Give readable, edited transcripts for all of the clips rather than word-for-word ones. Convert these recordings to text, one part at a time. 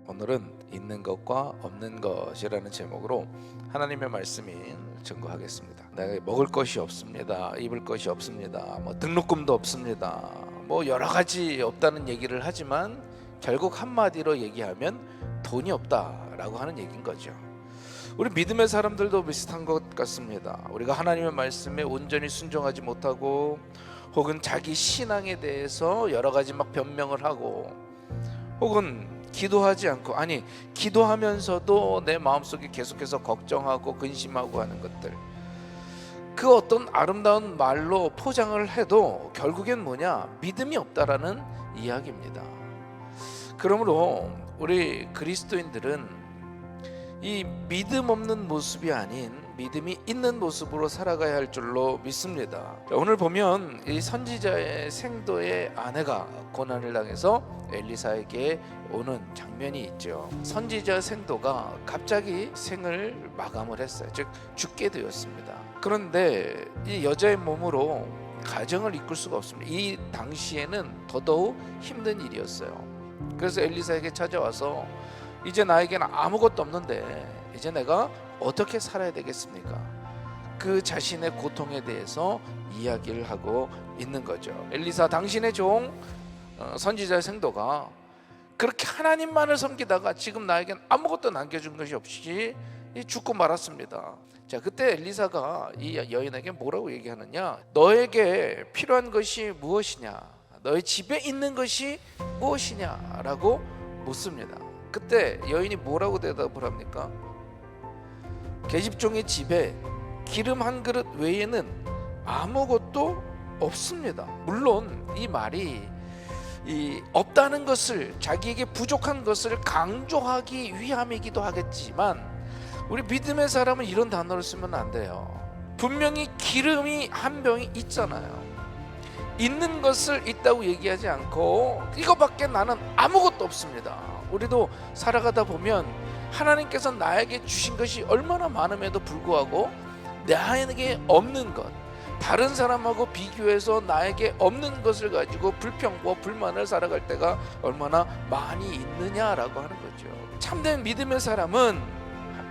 오늘은 있는 것과 없는 것이라는 제목으로 하나님의 말씀이 증거하겠습니다. 내가 먹을 것이 없습니다. 입을 것이 없습니다. 등록금도 없습니다. 여러 가지 없다는 얘기를 하지만 결국 한마디로 얘기하면 돈이 없다라고 하는 얘기인 거죠. 우리 믿음의 사람들도 비슷한 것 같습니다. 우리가 하나님의 말씀에 온전히 순종하지 못하고 혹은 자기 신앙에 대해서 여러 가지 변명을 하고 혹은 기도하지 않고 기도하면서도 내 마음속에 계속해서 걱정하고 근심하고 하는 것들, 그 어떤 아름다운 말로 포장을 해도 결국엔 믿음이 없다라는 이야기입니다. 그러므로 우리 그리스도인들은 이 믿음 없는 모습이 아닌 믿음이 있는 모습으로 살아가야 할 줄로 믿습니다. 오늘 보면 이 선지자의 생도의 아내가 고난을 당해서 엘리사에게 오는 장면이 있죠. 선지자 생도가 갑자기 생을 마감을 했어요. 즉 죽게 되었습니다. 그런데 이 여자의 몸으로 가정을 이끌 수가 없습니다. 이 당시에는 더더욱 힘든 일이었어요. 그래서 엘리사에게 찾아와서 이제 나에게는 아무것도 없는데 이제 내가 어떻게 살아야 되겠습니까? 그 자신의 고통에 대해서 이야기를 하고 있는 거죠. 엘리사, 당신의 종 선지자 생도가 그렇게 하나님만을 섬기다가 지금 나에겐 아무것도 남겨준 것이 없이 죽고 말았습니다. 자, 그때 엘리사가 이 여인에게 뭐라고 얘기하느냐? 너에게 필요한 것이 무엇이냐? 너의 집에 있는 것이 무엇이냐? 라고 묻습니다. 그때 여인이 뭐라고 대답을 합니까? 계집종의 집에 기름 한 그릇 외에는 아무것도 없습니다. 물론 이 말이 없다는 것을, 자기에게 부족한 것을 강조하기 위함이기도 하겠지만 우리 믿음의 사람은 이런 단어를 쓰면 안 돼요. 분명히 기름이 한 병이 있잖아요. 있는 것을 있다고 얘기하지 않고 이거밖에 나는 아무것도 없습니다. 우리도 살아가다 보면 하나님께서 나에게 주신 것이 얼마나 많음에도 불구하고 나에게 없는 것, 다른 사람하고 비교해서 나에게 없는 것을 가지고 불평과 불만을 살아갈 때가 얼마나 많이 있느냐라고 하는 거죠. 참된 믿음의 사람은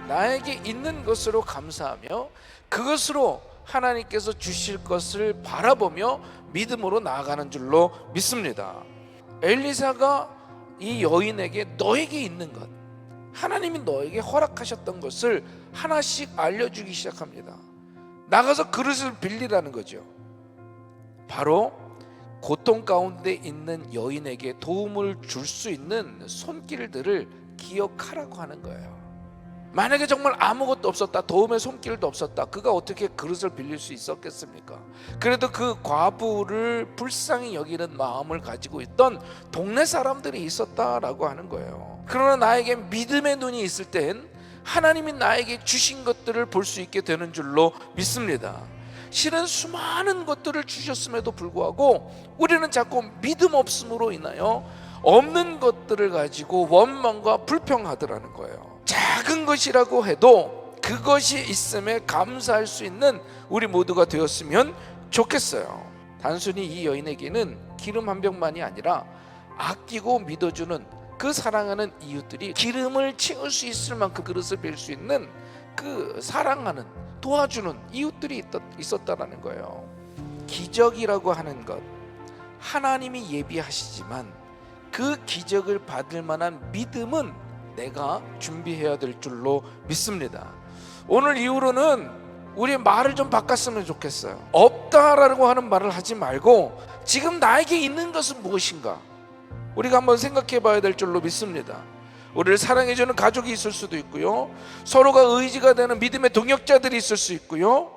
나에게 있는 것으로 감사하며 그것으로 하나님께서 주실 것을 바라보며 믿음으로 나아가는 줄로 믿습니다. 엘리사가 이 여인에게 너에게 있는 것, 하나님이 너에게 허락하셨던 것을 하나씩 알려주기 시작합니다. 나가서 그릇을 빌리라는 거죠. 바로 고통 가운데 있는 여인에게 도움을 줄 수 있는 손길들을 기억하라고 하는 거예요. 만약에 정말 아무것도 없었다, 도움의 손길도 없었다, 그가 어떻게 그릇을 빌릴 수 있었겠습니까? 그래도 그 과부를 불쌍히 여기는 마음을 가지고 있던 동네 사람들이 있었다라고 하는 거예요. 그러나 나에게 믿음의 눈이 있을 땐 하나님이 나에게 주신 것들을 볼 수 있게 되는 줄로 믿습니다. 실은 수많은 것들을 주셨음에도 불구하고 우리는 자꾸 믿음 없음으로 인하여 없는 것들을 가지고 원망과 불평하더라는 거예요. 작은 것이라고 해도 그것이 있음에 감사할 수 있는 우리 모두가 되었으면 좋겠어요. 단순히 이 여인에게는 기름 한 병만이 아니라 아끼고 믿어주는 그 사랑하는 이웃들이 기름을 채울 수 있을 만큼 그릇을 빌 수 있는 그 사랑하는, 도와주는 이웃들이 있었다라는 거예요. 기적이라고 하는 것, 하나님이 예비하시지만 그 기적을 받을 만한 믿음은 내가 준비해야 될 줄로 믿습니다. 오늘 이후로는 우리의 말을 좀 바꿨으면 좋겠어요. 없다라고 하는 말을 하지 말고 지금 나에게 있는 것은 무엇인가 우리가 한번 생각해 봐야 될 줄로 믿습니다. 우리를 사랑해주는 가족이 있을 수도 있고요, 서로가 의지가 되는 믿음의 동역자들이 있을 수 있고요,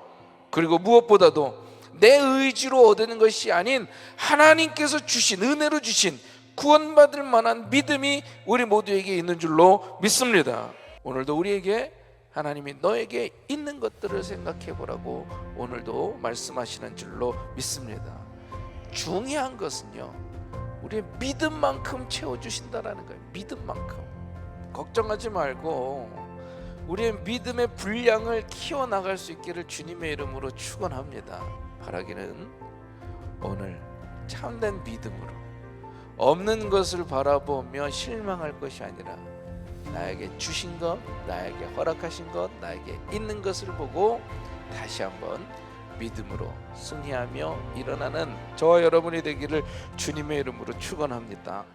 그리고 무엇보다도 내 의지로 얻는 것이 아닌 하나님께서 주신, 은혜로 주신 구원받을 만한 믿음이 우리 모두에게 있는 줄로 믿습니다. 오늘도 우리에게 하나님이 너에게 있는 것들을 생각해 보라고 오늘도 말씀하시는 줄로 믿습니다. 중요한 것은요, 우리의 믿음만큼 채워주신다라는 거예요. 믿음만큼. 걱정하지 말고 우리의 믿음의 분량을 키워나갈 수 있기를 주님의 이름으로 축원합니다. 바라기는 오늘 참된 믿음으로 없는 것을 바라보며 실망할 것이 아니라 나에게 주신 것, 나에게 허락하신 것, 나에게 있는 것을 보고 다시 한번 믿음으로 승리하며 일어나는 저와 여러분이 되기를 주님의 이름으로 축원합니다.